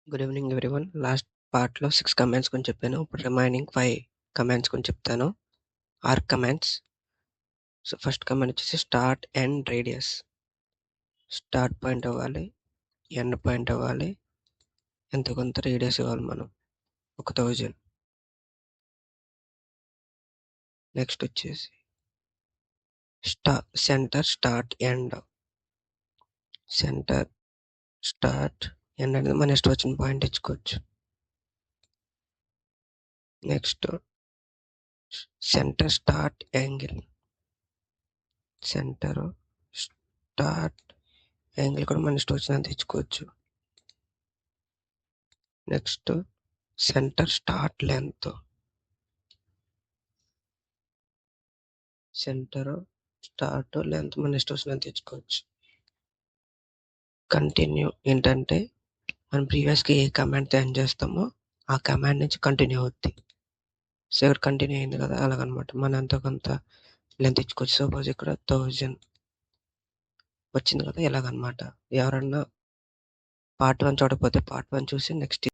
Good evening everyone. Last పార్ట్‌లో 6 commands గురించి చెప్పాను. ఇప్పుడు రిమైనింగ్ 5 కమాండ్స్ గురించి చెప్తాను. Arc commands. So, first command వచ్చేసి start, end, radius. Start point అవ్వాలి, ఎండ్ పాయింట్ అవ్వాలి, ఎంతో కొంత రేడియస్ ఇవ్వాలి మనం. 1000. నెక్స్ట్ వచ్చేసి centre, start, end. Centre, start, end అనేది మన ఇష్టం వచ్చిన పాయింట్ ఇచ్చుకోవచ్చు. Next centre, start, angle. Centre, start, angle కూడా మన ఇష్టం వచ్చినంత ఇచ్చుకోవచ్చు. Next centre, start, length. Centre, start, length మన ఇష్టం వచ్చినంత ఇచ్చుకోవచ్చు. కంటిన్యూ ఏంటంటే మనం ప్రీవియస్గా ఏ కమాండ్తో ఎండ్ చేస్తామో ఆ కమాండ్ నుంచి కంటిన్యూ అవుద్ది. సో ఇక్కడ కంటిన్యూ అయింది కదా, అలాగనమాట. మనం ఎంతో కొంత లెంత్ ఇచ్చుకోవచ్చు. సపోజ్ ఇక్కడ 1000 వచ్చింది కదా, ఇలాగనమాట. ఎవరన్నా పార్ట్ 1 చూడకపోతే పార్ట్ 1 చూసి నెక్స్ట్